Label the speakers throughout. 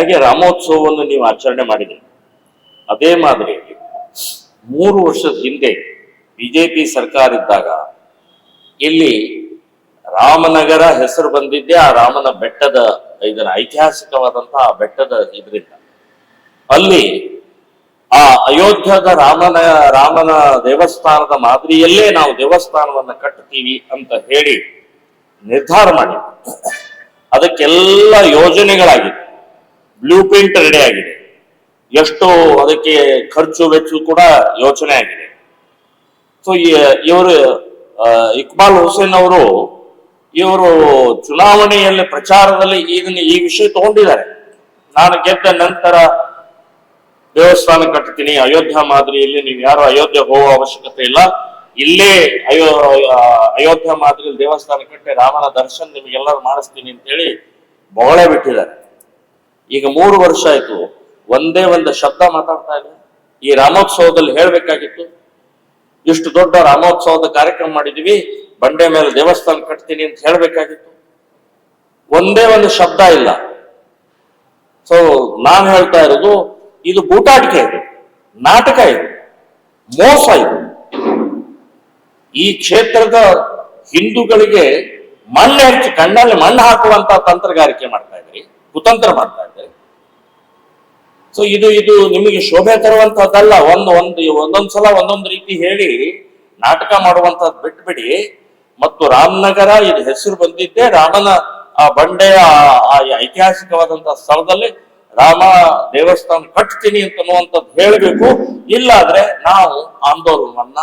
Speaker 1: ಹೇಗೆ ರಾಮೋತ್ಸವವನ್ನು ನೀವು ಆಚರಣೆ ಮಾಡಿದ್ರಿ, ಅದೇ ಮಾದರಿಯಲ್ಲಿ 3 ವರ್ಷದ ಹಿಂದೆ ಬಿಜೆಪಿ ಸರ್ಕಾರ ಇದ್ದಾಗ ಇಲ್ಲಿ ರಾಮನಗರ ಹೆಸರು ಬಂದಿದ್ದೆ ಆ ರಾಮನ ಬೆಟ್ಟದ ಇದರ ಐತಿಹಾಸಿಕವಾದಂತಹ ಬೆಟ್ಟದ ಇದರಿಂದ. ಅಲ್ಲಿ ಆ ಅಯೋಧ್ಯದ ರಾಮನ ದೇವಸ್ಥಾನದ ಮಾದರಿಯಲ್ಲೇ ನಾವು ದೇವಸ್ಥಾನವನ್ನ ಕಟ್ಟುತ್ತೀವಿ ಅಂತ ಹೇಳಿ ನಿರ್ಧಾರ ಮಾಡಿ ಅದಕ್ಕೆಲ್ಲ ಯೋಜನೆಗಳಾಗಿದೆ, ಬ್ಲೂ ಪ್ರಿಂಟ್ ರೆಡಿ ಆಗಿದೆ, ಎಷ್ಟು ಅದಕ್ಕೆ ಖರ್ಚು ವೆಚ್ಚ ಕೂಡ ಯೋಚನೆ ಆಗಿದೆ. ಸೊ ಇವರು ಇಕ್ಬಾಲ್ ಹುಸೇನ್ ಇವರು ಚುನಾವಣೆಯಲ್ಲಿ ಪ್ರಚಾರದಲ್ಲಿ ಈ ವಿಷಯ ತಗೊಂಡಿದ್ದಾರೆ. ನಾನು ಗೆದ್ದ ನಂತರ ದೇವಸ್ಥಾನ ಕಟ್ತೀನಿ ಅಯೋಧ್ಯ ಮಾದರಿಯಲ್ಲಿ, ನೀವು ಯಾರು ಅಯೋಧ್ಯೆ ಹೋಗುವ ಅವಶ್ಯಕತೆ ಇಲ್ಲ, ಇಲ್ಲೇ ಅಯೋಧ್ಯ ಮಾದರಿಯಲ್ಲಿ ದೇವಸ್ಥಾನ ಕಟ್ಟಿ ರಾಮನ ದರ್ಶನ ನಿಮಗೆಲ್ಲರೂ ಮಾಡಿಸ್ತೀನಿ ಅಂತ ಹೇಳಿ ಬೊಗಳೆ ಬಿಟ್ಟಿದ್ದಾರೆ. ಈಗ 3 ವರ್ಷ ಆಯ್ತು, ಒಂದೇ ಒಂದು ಶಬ್ದ ಮಾತಾಡ್ತಾ ಇಲ್ಲ. ಈ ರಾಮೋತ್ಸವದಲ್ಲಿ ಹೇಳ್ಬೇಕಾಗಿತ್ತು, ಇಷ್ಟು ದೊಡ್ಡ ರಾಮೋತ್ಸವದ ಕಾರ್ಯಕ್ರಮ ಮಾಡಿದೀವಿ, ಬಂಡೆ ಮೇಲೆ ದೇವಸ್ಥಾನ ಕಟ್ತೀನಿ ಅಂತ ಹೇಳ್ಬೇಕಾಗಿತ್ತು, ಒಂದೇ ಒಂದು ಶಬ್ದ ಇಲ್ಲ. ಸೊ ನಾನು ಹೇಳ್ತಾ ಇರೋದು, ಇದು ಬೂಟಾಟಿಕೆ, ಇದು ನಾಟಕ, ಇದು ಮೋಸ. ಇದು ಈ ಕ್ಷೇತ್ರದ ಹಿಂದೂಗಳಿಗೆ ಕಣ್ಣಲ್ಲಿ ಮಣ್ಣು ಹಾಕುವಂತ ತಂತ್ರಗಾರಿಕೆ ಮಾಡ್ತಾ ಇದ್ರಿ, ಕುತಂತ್ರ ಮಾಡ್ತಾ ಇದ್ರಿ. ಸೊ ಇದು ನಿಮಗೆ ಶೋಭೆ ತರುವಂತಹದ್ದಲ್ಲ. ಒಂದೊಂದ್ಸಲ ಒಂದೊಂದು ರೀತಿ ಹೇಳಿ ನಾಟಕ ಮಾಡುವಂತದ್ದು ಬಿಟ್ಬಿಡಿ. ಮತ್ತು ರಾಮನಗರ ಇದು ಹೆಸರು ಬಂದಿದ್ದೆ ರಾಮನ ಆ ಬಂಡೆಯ ಆ ಐತಿಹಾಸಿಕವಾದಂತಹ ಸ್ಥಳದಲ್ಲಿ ರಾಮ ದೇವಸ್ಥಾನ ಕಟ್ತೀನಿ ಅಂತನ್ನುವಂಥದ್ದು ಹೇಳಬೇಕು. ಇಲ್ಲಾದ್ರೆ ನಾವು ಆಂದೋಲನವನ್ನ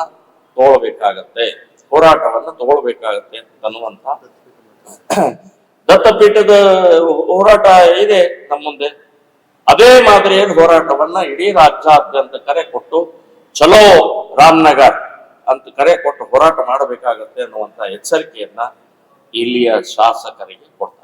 Speaker 1: ತಗೊಳ್ಬೇಕಾಗತ್ತೆ, ಹೋರಾಟವನ್ನ ತಗೊಳ್ಬೇಕಾಗತ್ತೆ ಅನ್ನುವಂತ ದತ್ತಪೀಠದ ಹೋರಾಟ ಇದೆ ನಮ್ಮ ಮುಂದೆ. ಅದೇ ಮಾದರಿಯಲ್ಲಿ ಹೋರಾಟವನ್ನ ಇಡೀ ರಾಜ್ಯಾದ್ಯಂತ ಕರೆ ಕೊಟ್ಟು ಚಲೋ ರಾಮನಗರ್ ಅಂತ ಕರೆ ಕೊಟ್ಟು ಹೋರಾಟ ಮಾಡಬೇಕಾಗತ್ತೆ ಅನ್ನುವಂತ ಎಚ್ಚರಿಕೆಯನ್ನ ಇಲ್ಲಿಯ ಶಾಸಕರಿಗೆ ಕೊಡ್ತಾರೆ.